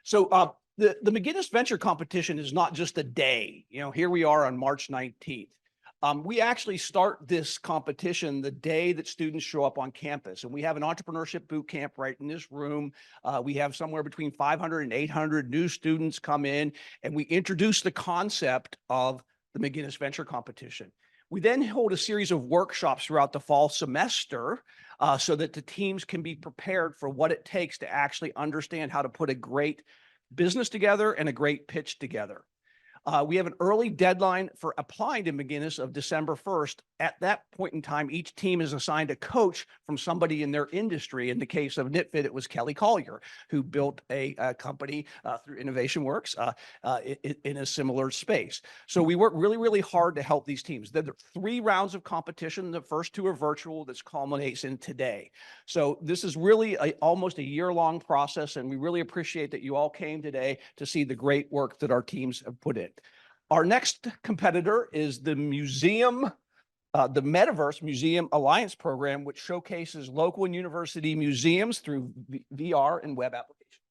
So the McGinnis Venture Competition is not just a day. Here we are on March 19th. We actually start this competition the day that students show up on campus, and we have an entrepreneurship boot camp right in this room. We have somewhere between 500 and 800 new students come in, and we introduce the concept of the McGinnis Venture Competition. We then hold a series of workshops throughout the fall semester so that the teams can be prepared for what it takes to actually understand how to put a great business together and a great pitch together. We have an early deadline for applying to McGinnis of December 1st. At that point in time, each team is assigned a coach from somebody in their industry. In the case of KnitFit, it was Kelly Collier, who built a company through Innovation Works in a similar space. So we work really, really hard to help these teams. There are 3 rounds of competition. The first 2 are virtual. This culminates in today. So this is really almost a year-long process, and we really appreciate that you all came today to see the great work that our teams have put in. Our next competitor is the Metaverse Museum Alliance Program, which showcases local and university museums through VR and web applications.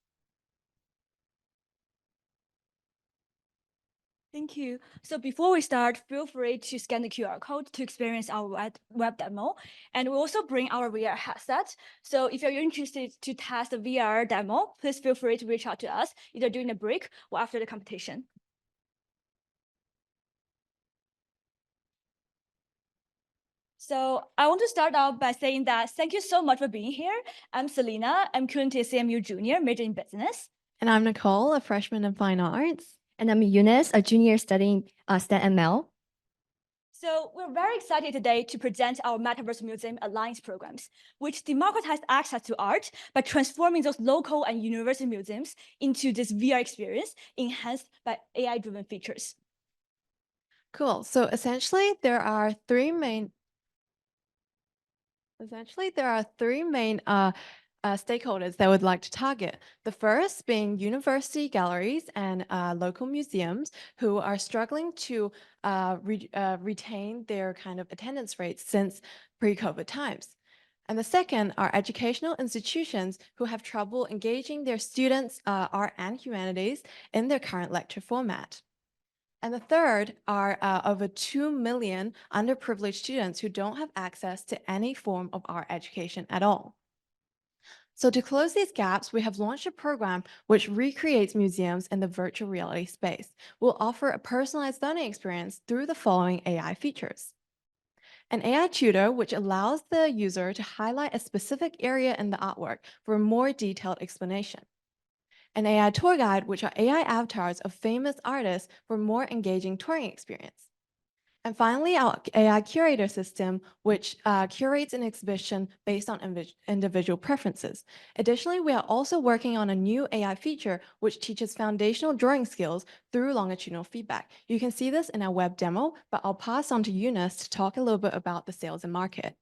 Thank you. So before we start, feel free to scan the QR code to experience our web demo. And we also bring our VR headset. So if you're interested to test the VR demo, please feel free to reach out to us, either during the break or after the competition. So I want to start out by saying that thank you so much for being here. I'm Selena. I'm currently a CMU junior, major in business. And I'm Nicole, a freshman in fine arts. And I'm McGinnis, a junior studying STEM ML. So we're very excited today to present our Metaverse Museum Alliance programs, which democratize access to art by transforming those local and university museums into this VR experience enhanced by AI-driven features. Cool. So essentially, there are three main stakeholders that would like to target. The first being university galleries and local museums who are struggling to retain their kind of attendance rates since pre-COVID times. And the second are educational institutions who have trouble engaging their students, art and humanities, in their current lecture format. And the third are over 2 million underprivileged students who don't have access to any form of art education at all. So to close these gaps, we have launched a program which recreates museums in the virtual reality space. We'll offer a personalized learning experience through the following AI features. An AI tutor, which allows the user to highlight a specific area in the artwork for a more detailed explanation. An AI tour guide, which are AI avatars of famous artists for more engaging touring experience. And finally, our AI curator system, which curates an exhibition based on individual preferences. Additionally, we are also working on a new AI feature, which teaches foundational drawing skills through longitudinal feedback. You can see this in our web demo, but I'll pass on to Eunice to talk a little bit about the sales and market.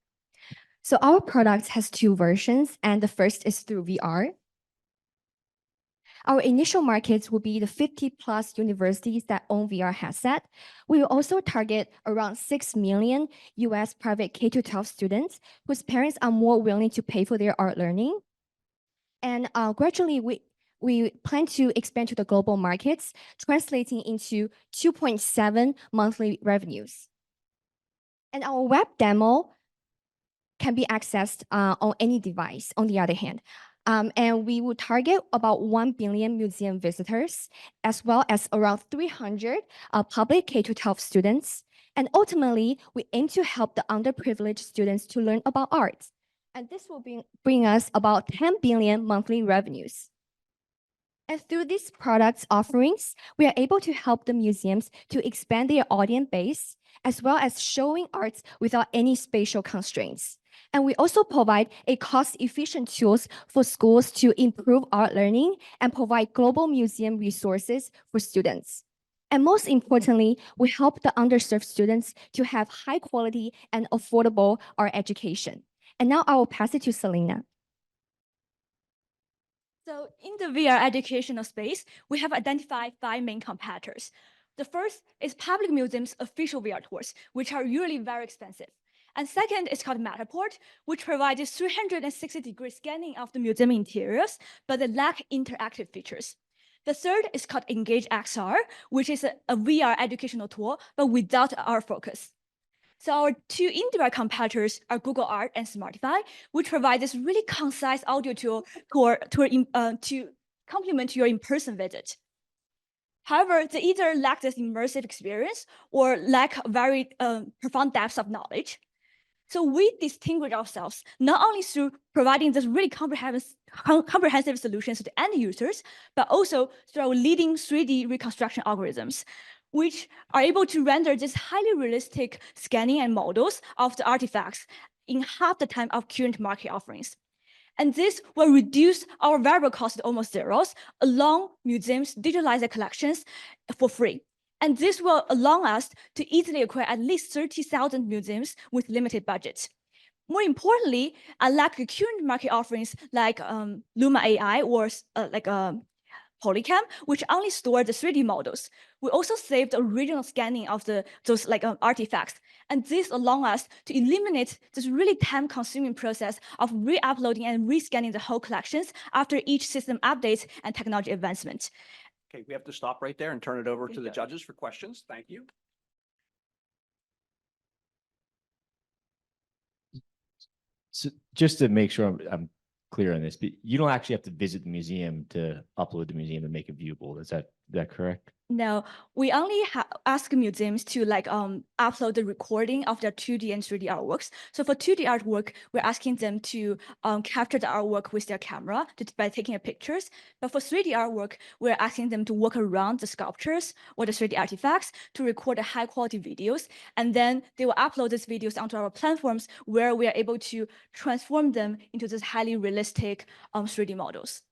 So our product has 2 versions, and the first is through VR. Our initial markets will be the 50+ universities that own VR headset. We will also target around 6 million US private K-12 students whose parents are more willing to pay for their art learning. And gradually, we plan to expand to the global markets, translating into 2.7 monthly revenues. And our web demo can be accessed on any device, on the other hand. And we will target about 1 billion museum visitors, as well as around 300 public K-12 students. And ultimately, we aim to help the underprivileged students to learn about art. And this will bring us about 10 billion monthly revenues. And through these product offerings, we are able to help the museums to expand their audience base, as well as showing arts without any spatial constraints. And we also provide a cost-efficient tools for schools to improve art learning and provide global museum resources for students. And most importantly, we help the underserved students to have high quality and affordable art education. And now I will pass it to Selena. So in the VR educational space, we have identified 5 main competitors. The first is public museums' official VR tours, which are usually very expensive. And second is called Matterport, which provides 360-degree scanning of the museum interiors, but they lack interactive features. The third is called Engage XR, which is a VR educational tool, but without our focus. So our two indirect competitors are Google Art and Smartify, which provide this really concise audio tool to complement your in-person visit. However, they either lack this immersive experience or lack very profound depth of knowledge. So we distinguish ourselves not only through providing this really comprehensive solutions to the end users, but also through our leading 3D reconstruction algorithms, which are able to render this highly realistic scanning and models of the artifacts in half the time of current market offerings. And this will reduce our variable cost to almost zeros, allowing museums digitalize their collections for free. And this will allow us to easily acquire at least 30,000 museums with limited budgets. More importantly, unlike the current market offerings like Luma AI or Polycam, which only store the 3D models, we also save the original scanning of those artifacts. And this allows us to eliminate this really time-consuming process of re-uploading and re-scanning the whole collections after each system updates and technology advancement. Okay, we have to stop right there and turn it over to the judges for questions. Thank you. So just to make sure I'm clear on this, but you don't actually have to visit the museum to upload the museum and make it viewable. Is that correct? No, we only ask museums to upload the recording of their 2D and 3D artworks. So for 2D artwork, we're asking them to capture the artwork with their camera by taking pictures. But for 3D artwork, we're asking them to walk around the sculptures or the 3D artifacts to record the high quality videos. And then they will upload these videos onto our platforms where we are able to transform them into this highly realistic 3D models.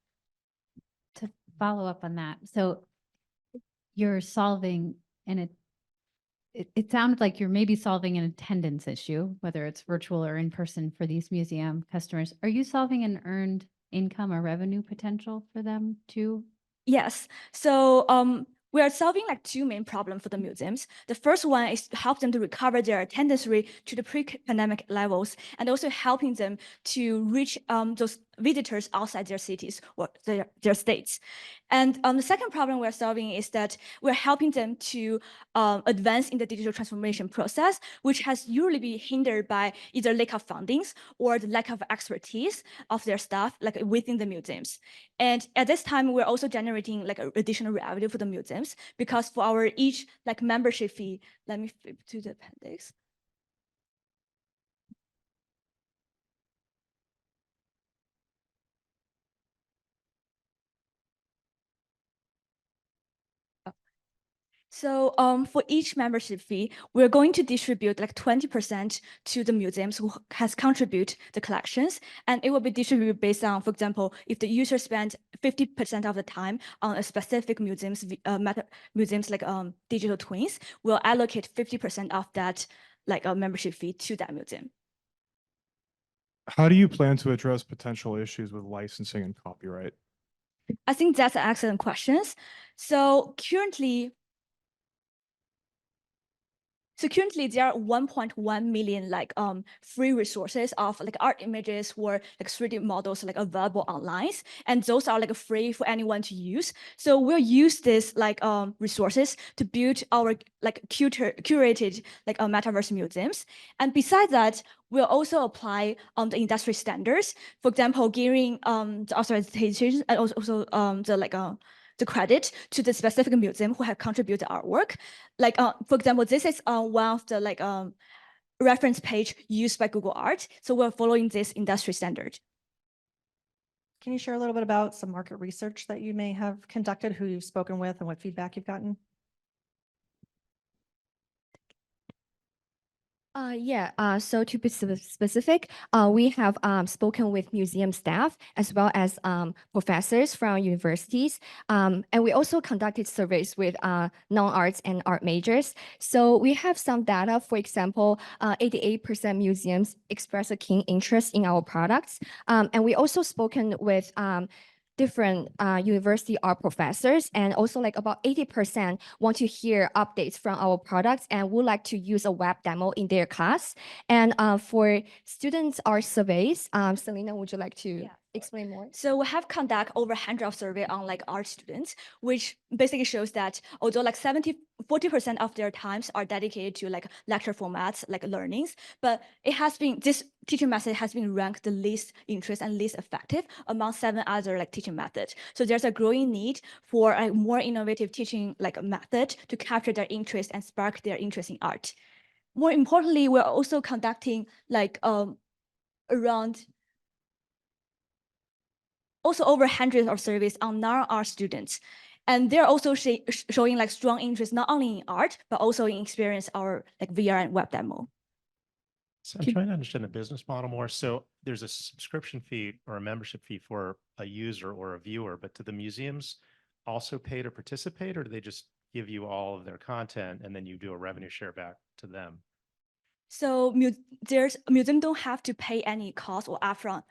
To follow up on that, so you're solving, and it sounded like you're maybe solving an attendance issue, whether it's virtual or in person for these museum customers. Are you solving an earned income or revenue potential for them too? Yes. So we are solving two main problems for the museums. The first one is to help them to recover their attendance rate to the pre-pandemic levels, and also helping them to reach those visitors outside their cities or their states. And the second problem we're solving is that we're helping them to advance in the digital transformation process, which has usually been hindered by either lack of fundings or the lack of expertise of their staff within the museums. And at this time, we're also generating additional revenue for the museums, because for our each membership fee, let me flip to the appendix. So for each membership fee, we're going to distribute 20% to the museums who has contributed the collections, and it will be distributed based on, for example, if the user spent 50% of the time on a specific museum's digital twins, we'll allocate 50% of that a membership fee to that museum. How do you plan to address potential issues with licensing and copyright? I think that's an excellent question. So currently, there are 1.1 million free resources of art images or 3D models available online, and those are free for anyone to use. So we'll use these resources to build our curated metaverse museums. And besides that, we'll also apply the industry standards, for example, giving the authorization and also the credit to the specific museum who have contributed artwork. For example, this is one of the reference page used by Google Art. So we're following this industry standard. Can you share a little bit about some market research that you may have conducted, who you've spoken with, and what feedback you've gotten? So to be specific, we have spoken with museum staff as well as professors from universities. And we also conducted surveys with non-arts and art majors. So we have some data. For example, 88% museums express a keen interest in our products. And we also spoken with different university art professors, and also about 80% want to hear updates from our products and would like to use a web demo in their class. And for students art surveys, Selena, would you like to explain more. So we have conduct over 100 of survey on like art students, which basically shows that although like 40% of their times are dedicated to like lecture formats, like learnings, but it has been, this teaching method has been ranked the least interest and least effective among 7 other like teaching methods. So there's a growing need for a more innovative teaching like method to capture their interest and spark their interest in art. More importantly, we're also conducting like around also over hundreds of surveys on non-art students. And they're also showing like strong interest, not only in art, but also in experience our like VR and web demo. So I'm trying to understand the business model more. So there's a subscription fee or a membership fee for a user or a viewer, but do the museums also pay to participate, or do they just give you all of their content and then you do a revenue share back to them? So museum don't have to pay any cost or upfront.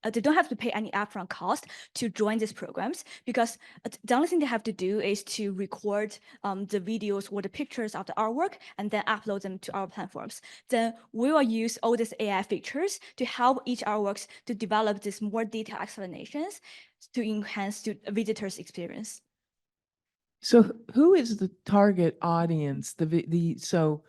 They don't have to pay any upfront cost to join these programs, because the only thing they have to do is to record the videos or the pictures of the artwork and then upload them to our platforms. Then we will use all these AI features to help each artworks to develop these more detailed explanations to enhance the visitors' experience. So who is the target audience? So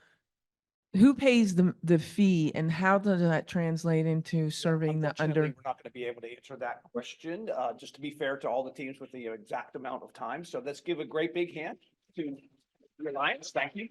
who pays the fee, and how does that translate into serving the Unfortunately, under? we're not going to be able to answer that question, just to be fair to all the teams with the exact amount of time. So let's give a great big hand to the Alliance. Thank you.